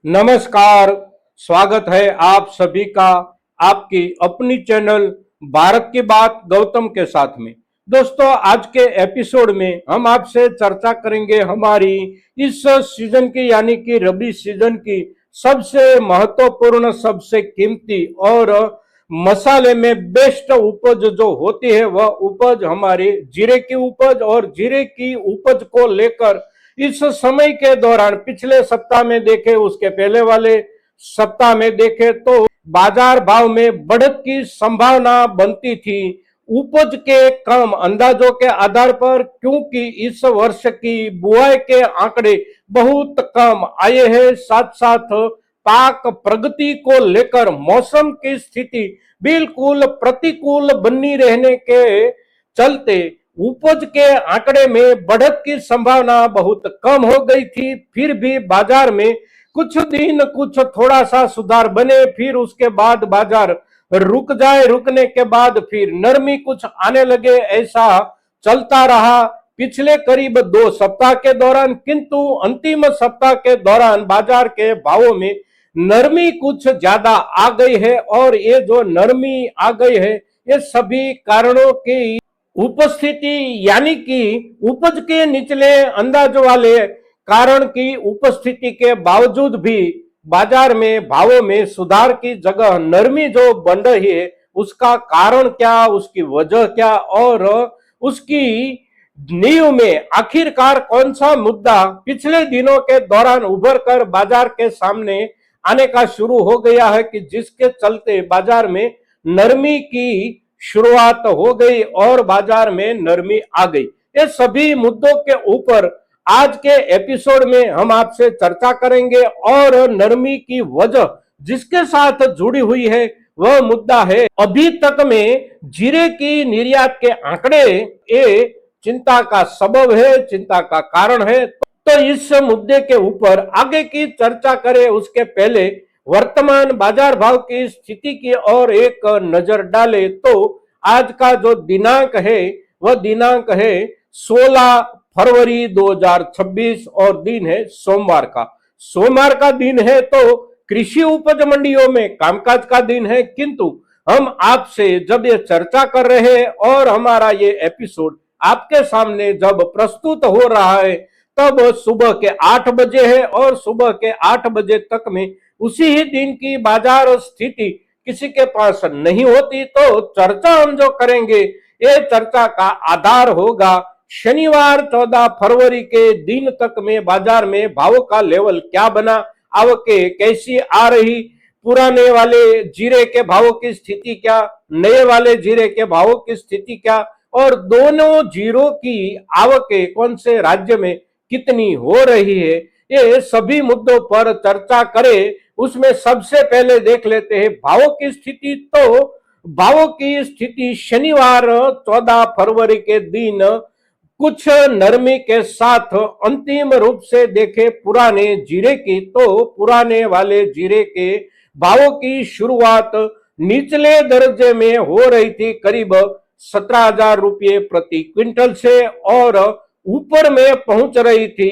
नमस्कार। स्वागत है आप सभी का आपकी अपनी चैनल भारत की बात गौतम के साथ में। दोस्तों, आज के एपिसोड में हम आपसे चर्चा करेंगे हमारी इस सीजन की यानी कि रबी सीजन की सबसे महत्वपूर्ण, सबसे कीमती और मसाले में बेस्ट उपज जो होती है वह उपज हमारी जीरे की उपज। और जीरे की उपज को लेकर इस समय के दौरान पिछले सप्ताह में देखे, उसके पहले वाले सप्ताह में देखे तो बाजार भाव में बढ़त की संभावना बनती थी उपज के कम अंदाजों के आधार पर, क्योंकि इस वर्ष की बुआई के आंकड़े बहुत कम आए हैं। साथ साथ पाक प्रगति को लेकर मौसम की स्थिति बिल्कुल प्रतिकूल बनी रहने के चलते उपज के आंकड़े में बढ़त की संभावना बहुत कम हो गई थी। फिर भी बाजार में कुछ दिन कुछ थोड़ा सा सुधार बने, फिर उसके बाद बाजार रुक जाए, रुकने के बाद फिर नरमी कुछ आने लगे। ऐसा चलता रहा पिछले करीब 2 सप्ताह के दौरान, किंतु अंतिम सप्ताह के दौरान बाजार के भावों में नरमी कुछ ज्यादा आ गई है। और ये जो नरमी आ गई है ये सभी कारणों की उपस्थिति यानी कि उपज के निचले अंदाज वाले कारण की उपस्थिति के बावजूद भी बाजार में भावों में सुधार की जगह नरमी जो बन रही है, उसका कारण क्या, उसकी वजह क्या और उसकी नींव में आखिरकार कौन सा मुद्दा पिछले दिनों के दौरान उभर कर बाजार के सामने आने का शुरू हो गया है कि जिसके चलते बाजार में नरमी की शुरुआत हो गई और बाजार में नरमी आ गई। ये सभी मुद्दों के ऊपर आज के एपिसोड में हम आपसे चर्चा करेंगे और नरमी की वजह जिसके साथ जुड़ी हुई है वह मुद्दा है अभी तक में जीरे की निर्यात के आंकड़े। ये चिंता का सबब है, चिंता का कारण है। तो इस मुद्दे के ऊपर आगे की चर्चा करें उसके पहले वर्तमान बाजार भाव की स्थिति की ओर एक नजर डाले तो आज का जो दिनांक है वह दिनांक है 16 फरवरी 2026 और दिन है सोमवार का। सोमवार का दिन है तो कृषि उपज मंडियों में कामकाज का दिन है, किंतु हम आपसे जब ये चर्चा कर रहे हैं और हमारा ये एपिसोड आपके सामने जब प्रस्तुत हो रहा है तब सुबह के 8 बजे है और सुबह के 8 बजे तक में उसी ही दिन की बाजार स्थिति किसी के पास नहीं होती। तो चर्चा हम जो करेंगे ये चर्चा का आधार होगा शनिवार 14 फरवरी के दिन तक में बाजार में भावों का लेवल क्या बना, आवकें कैसी आ रही, पुराने वाले जीरे के भावों की स्थिति क्या, नए वाले जीरे के भावों की स्थिति क्या और दोनों जीरों की आवकें कौन से राज्य में कितनी हो रही है, ये सभी मुद्दों पर चर्चा करें। उसमें सबसे पहले देख लेते हैं भावों की स्थिति। तो भावों की स्थिति शनिवार 14 फरवरी के दिन कुछ नरमी के साथ अंतिम रूप से देखे पुराने जीरे की तो पुराने वाले जीरे के भावों की शुरुआत निचले दर्जे में हो रही थी करीब 17,000 रुपये प्रति क्विंटल से और ऊपर में पहुंच रही थी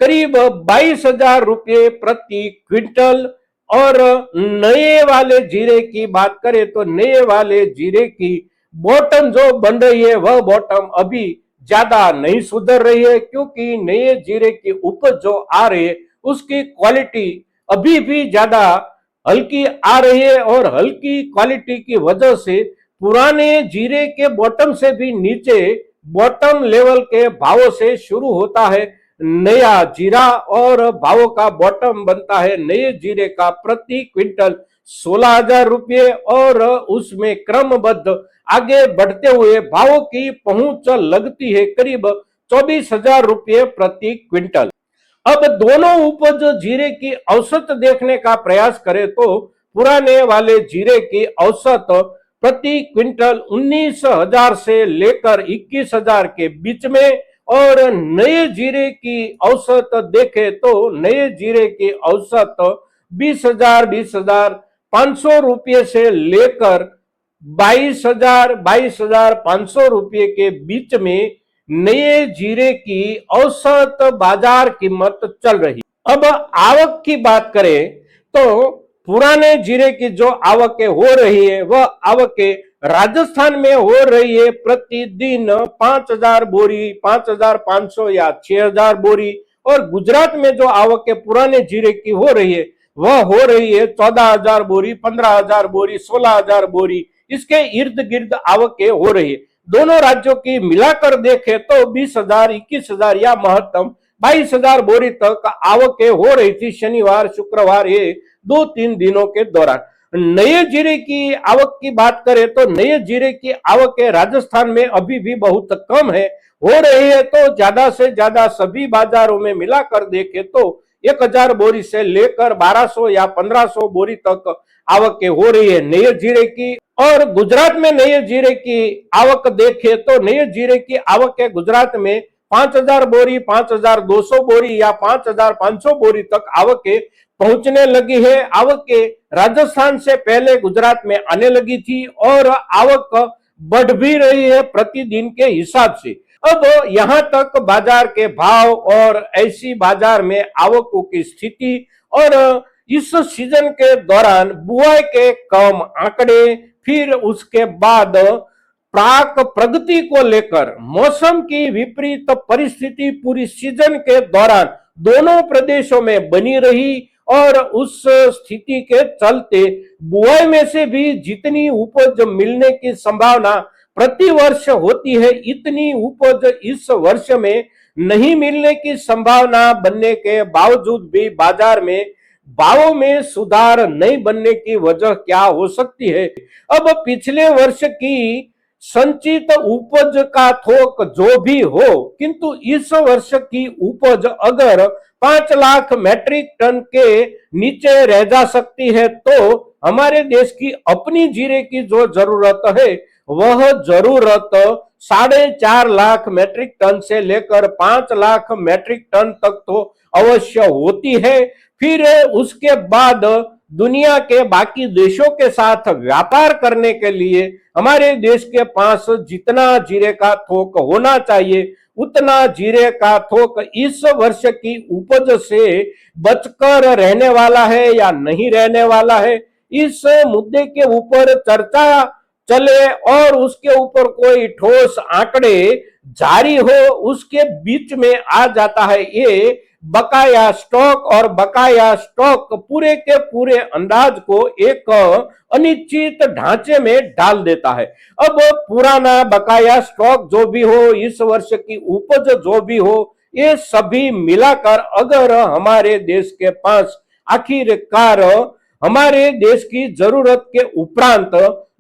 करीब 22,000 रुपये प्रति क्विंटल। और नए वाले जीरे की बात करें तो नए वाले जीरे की बॉटम जो बन रही है वह बॉटम अभी ज्यादा नहीं सुधर रही है, क्योंकि नए जीरे की उपज जो आ रही है उसकी क्वालिटी अभी भी ज्यादा हल्की आ रही है और हल्की क्वालिटी की वजह से पुराने जीरे के बॉटम से भी नीचे बॉटम लेवल के भावों से शुरू होता है नया जीरा और भावों का बॉटम बनता है नए जीरे का प्रति क्विंटल 16,000 रुपये और उसमें क्रमबद्ध आगे बढ़ते हुए भावों की पहुंच लगती है करीब 24,000 रुपये प्रति क्विंटल। अब दोनों उपज जीरे की औसत देखने का प्रयास करें तो पुराने वाले जीरे की औसत प्रति क्विंटल 19,000 से लेकर 21,000 के बीच में और नए जीरे की औसत देखे तो नए जीरे की औसत 20,500 रुपये से लेकर 22,500 रुपये के बीच में नए जीरे की औसत बाजार कीमत चल रही। अब आवक की बात करें तो पुराने जीरे की जो आवकें हो रही है वह आवकें राजस्थान में हो रही है प्रतिदिन 5,000 बोरी, 5,500 या 6,000 बोरी। और गुजरात में जो आवकें पुराने जीरे की हो रही है वह हो रही है 14,000 बोरी, 15,000 बोरी, 16,000 बोरी। इसके इर्द गिर्द आवकें हो रही है। दोनों राज्यों की मिलाकर देखें तो 20,000, 21,000 या महत्तम 22,000 बोरी तक आवकें हो रही थी शनिवार शुक्रवार ये 2-3 दिनों के दौरान। नए जीरे की आवक की बात करें तो नए जीरे की आवकें राजस्थान में अभी भी बहुत कम है, हो रही है तो ज्यादा से ज्यादा सभी बाजारों में मिलाकर देखें तो 1,000 बोरी से लेकर 1,200 या 1,500 बोरी तक आवकें हो रही है नए जीरे की। और गुजरात में नए जीरे की आवक देखें तो नए जीरे की आवक है गुजरात में 5,000 बोरी, 5,200 बोरी या 5,500 बोरी तक आवकें पहुंचने लगी है। आवकें राजस्थान से पहले गुजरात में आने लगी थी और आवक बढ़ भी रही है प्रतिदिन के हिसाब से। अब यहां तक बाजार के भाव और ऐसी बाजार में आवकों की स्थिति और इस सीजन के दौरान बुआई के कम आंकड़े, फिर उसके बाद प्राक प्रगति को लेकर मौसम की विपरीत परिस्थिति पूरी सीजन के दौरान दोनों प्रदेशों में बनी रही और उस स्थिति के चलते बुआई में से भी जितनी उपज मिलने की संभावना प्रति वर्ष होती है इतनी उपज इस वर्ष में नहीं मिलने की संभावना बनने के बावजूद भी बाजार में भावों में सुधार नहीं बनने की वजह क्या हो सकती है। अब पिछले वर्ष की संचित उपज का थोक जो भी हो, किंतु इस वर्ष की उपज अगर 5 लाख मैट्रिक टन के नीचे रह जा सकती है तो हमारे देश की अपनी जीरे की जो जरूरत है वह जरूरत 4.5 लाख मैट्रिक टन से लेकर 5 लाख मैट्रिक टन तक तो अवश्य होती है। फिर उसके बाद दुनिया के बाकी देशों के साथ व्यापार करने के लिए हमारे देश के पास जितना जीरे का थोक होना चाहिए उतना जीरे का थोक इस वर्ष की उपज से बचकर रहने वाला है या नहीं रहने वाला है, इस मुद्दे के ऊपर चर्चा चले और उसके ऊपर कोई ठोस आंकड़े जारी हो। उसके बीच में आ जाता है ये बकाया स्टॉक और बकाया स्टॉक पूरे के पूरे अंदाज को एक अनिश्चित ढांचे में डाल देता है। अब पुराना बकाया स्टॉक जो भी हो, इस वर्ष की उपज जो भी हो, ये सभी मिलाकर अगर हमारे देश के पास आखिरकार हमारे देश की जरूरत के उपरांत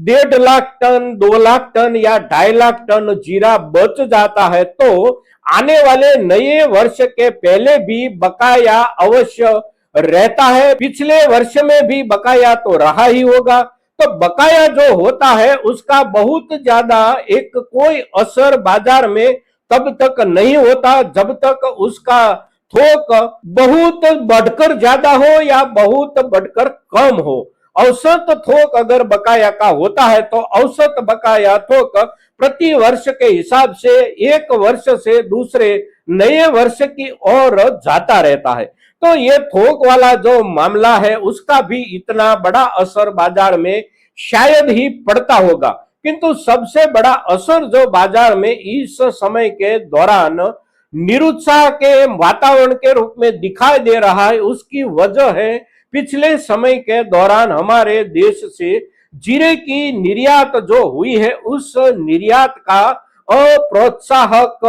1.5 लाख टन, 2 लाख टन या 2.5 लाख टन जीरा बच जाता है तो आने वाले नए वर्ष के पहले भी बकाया अवश्य रहता है। पिछले वर्ष में भी बकाया तो रहा ही होगा। तो बकाया जो होता है उसका बहुत ज्यादा एक कोई असर बाजार में तब तक नहीं होता जब तक उसका थोक बहुत बढ़कर ज्यादा हो या बहुत बढ़कर कम हो। औसत थोक अगर बकाया का होता है तो औसत बकाया थोक प्रति वर्ष के हिसाब से एक वर्ष से दूसरे नए वर्ष की ओर जाता रहता है। तो ये थोक वाला जो मामला है उसका भी इतना बड़ा असर बाजार में शायद ही पड़ता होगा, किंतु सबसे बड़ा असर जो बाजार में इस समय के दौरान निरुत्साह के वातावरण के रूप में दिखाई दे रहा है उसकी वजह है पिछले समय के दौरान हमारे देश से जीरे की निर्यात जो हुई है उस निर्यात का अप्रोत्साहक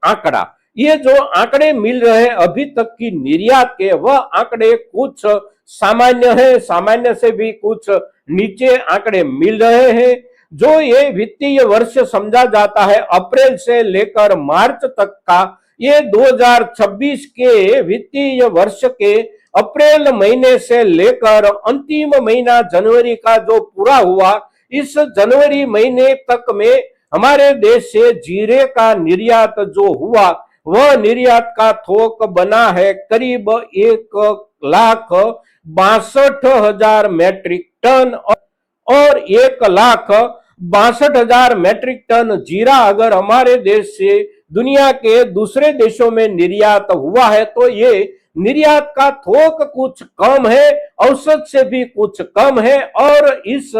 आंकड़ा। ये जो आंकड़े मिल रहे हैं अभी तक की निर्यात के वह आंकड़े कुछ सामान्य है, सामान्य से भी कुछ नीचे आंकड़े मिल रहे हैं। जो ये वित्तीय वर्ष समझा जाता है अप्रैल से लेकर मार्च तक का, ये 2026 के वित्तीय वर्ष के अप्रैल महीने से लेकर अंतिम महीना जनवरी का जो पूरा हुआ, इस जनवरी महीने तक में हमारे देश से जीरे का निर्यात जो हुआ वह निर्यात का थोक बना है करीब 1,62,000 मैट्रिक टन और 1,62,000 मैट्रिक टन जीरा अगर हमारे देश से दुनिया के दूसरे देशों में निर्यात हुआ है तो ये निर्यात का थोक कुछ कम है, औसत से भी कुछ कम है। और इस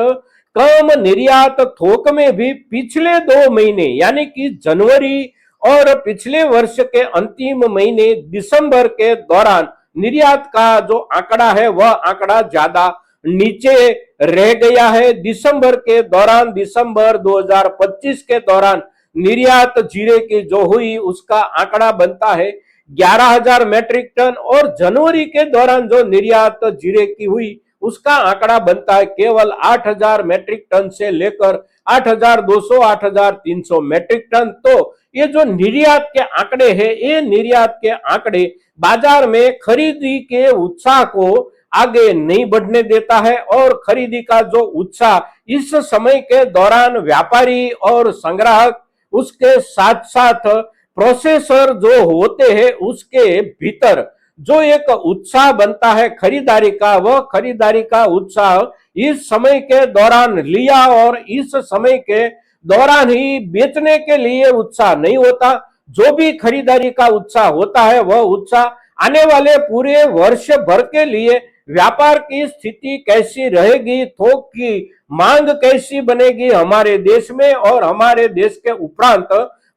कम निर्यात थोक में भी पिछले 2 महीने यानी कि जनवरी और पिछले वर्ष के अंतिम महीने दिसंबर के दौरान निर्यात का जो आंकड़ा है वह आंकड़ा ज्यादा नीचे रह गया है। दिसंबर के दौरान, दिसंबर 2025 के दौरान निर्यात जीरे की जो हुई उसका आंकड़ा बनता है 11,000 मैट्रिक टन, और जनवरी के दौरान जो निर्यात जीरे की हुई उसका आंकड़ा बनता है केवल 8,000 मैट्रिक टन से लेकर 8,200 8,300 मैट्रिक टन। तो ये जो निर्यात के आंकड़े हैं, ये निर्यात के आंकड़े बाजार में खरीदी के उत्साह को आगे नहीं बढ़ने देता है। और खरीदी का जो उत्साह इस समय के दौरान व्यापारी और संग्राहक, उसके साथ साथ प्रोसेसर जो होते हैं, उसके भीतर जो एक उत्साह बनता है खरीदारी का, वह खरीदारी का उत्साह इस समय के दौरान लिया और इस समय के दौरान ही बेचने के लिए उत्साह नहीं होता। जो भी खरीदारी का उत्साह होता है वह उत्साह आने वाले पूरे वर्ष भर के लिए व्यापार की स्थिति कैसी रहेगी, थोक की मांग कैसी बनेगी हमारे देश में, और हमारे देश के उपरांत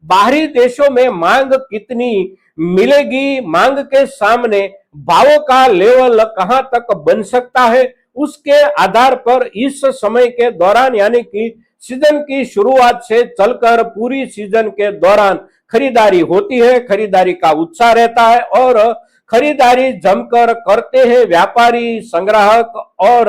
बाहरी देशों में मांग कितनी मिलेगी, मांग के सामने भावों का लेवल कहां तक बन सकता है, उसके आधार पर इस समय के दौरान यानी कि सीजन की शुरुआत से चलकर पूरी सीजन के दौरान खरीदारी होती है, खरीदारी का उत्साह रहता है और खरीदारी जमकर करते हैं व्यापारी, संग्राहक और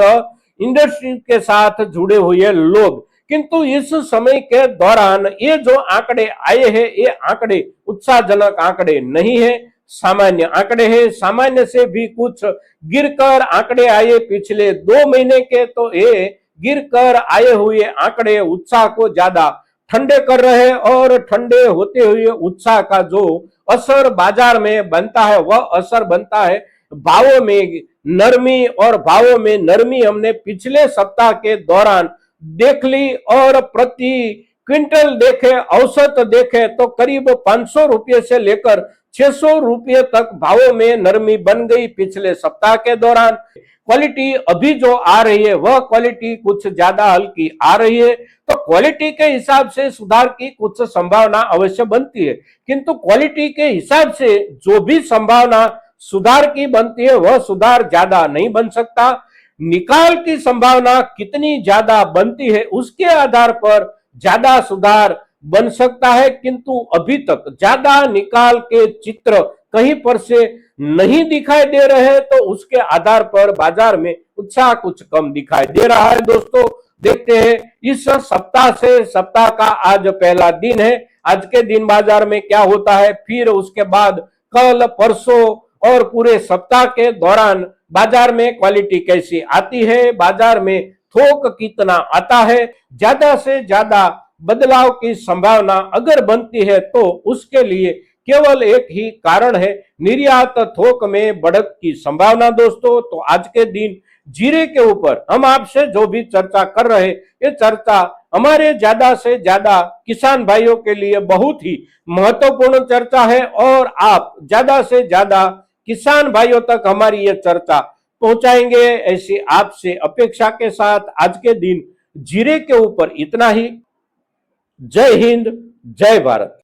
इंडस्ट्री के साथ जुड़े हुए लोग। किंतु इस समय के दौरान ये जो आंकड़े आए हैं, ये आंकड़े उत्साहजनक आंकड़े नहीं है, सामान्य आंकड़े हैं। सामान्य से भी कुछ गिरकर आंकड़े आए पिछले 2 महीने के, तो ये गिरकर आए हुए आंकड़े उत्साह को ज्यादा ठंडे कर रहे हैं और ठंडे होते हुए उत्साह का जो असर बाजार में बनता है वह असर बनता है भावों में नरमी। और भावों में नरमी हमने पिछले सप्ताह के दौरान देख ली, और प्रति क्विंटल देखे, औसत देखे तो करीब 500 रुपये से लेकर 600 रुपये तक भावों में नरमी बन गई पिछले सप्ताह के दौरान। क्वालिटी अभी जो आ रही है वह क्वालिटी कुछ ज्यादा हल्की आ रही है, तो क्वालिटी के हिसाब से सुधार की कुछ संभावना अवश्य बनती है, किंतु क्वालिटी के हिसाब से जो भी संभावना सुधार की बनती है वह सुधार ज्यादा नहीं बन सकता। निकाल की संभावना कितनी ज्यादा बनती है उसके आधार पर ज्यादा सुधार बन सकता है, किंतु अभी तक ज्यादा निकाल के चित्र कहीं पर से नहीं दिखाई दे रहे हैं, तो उसके आधार पर बाजार में उत्साह कुछ कम दिखाई दे रहा है। दोस्तों देखते हैं इस सप्ताह से, सप्ताह का आज पहला दिन है, आज के दिन बाजार में क्या होता है, फिर उसके बाद कल, परसों और पूरे सप्ताह के दौरान बाजार में क्वालिटी कैसी आती है, बाजार में थोक कितना आता है, ज्यादा से ज्यादा बदलाव की संभावना अगर बनती है तो उसके लिए केवल एक ही कारण है, निर्यात थोक में बढ़त की संभावना। दोस्तों तो आज के दिन जीरे के ऊपर हम आपसे जो भी चर्चा कर रहे, ये चर्चा हमारे ज्यादा से ज्यादा किसान भाइयों के लिए बहुत ही महत्वपूर्ण चर्चा है, और आप ज्यादा से ज्यादा किसान भाइयों तक हमारी ये चर्चा पहुंचाएंगे, ऐसी आपसे अपेक्षा के साथ आज के दिन जीरे के ऊपर इतना ही। जय हिंद, जय भारत।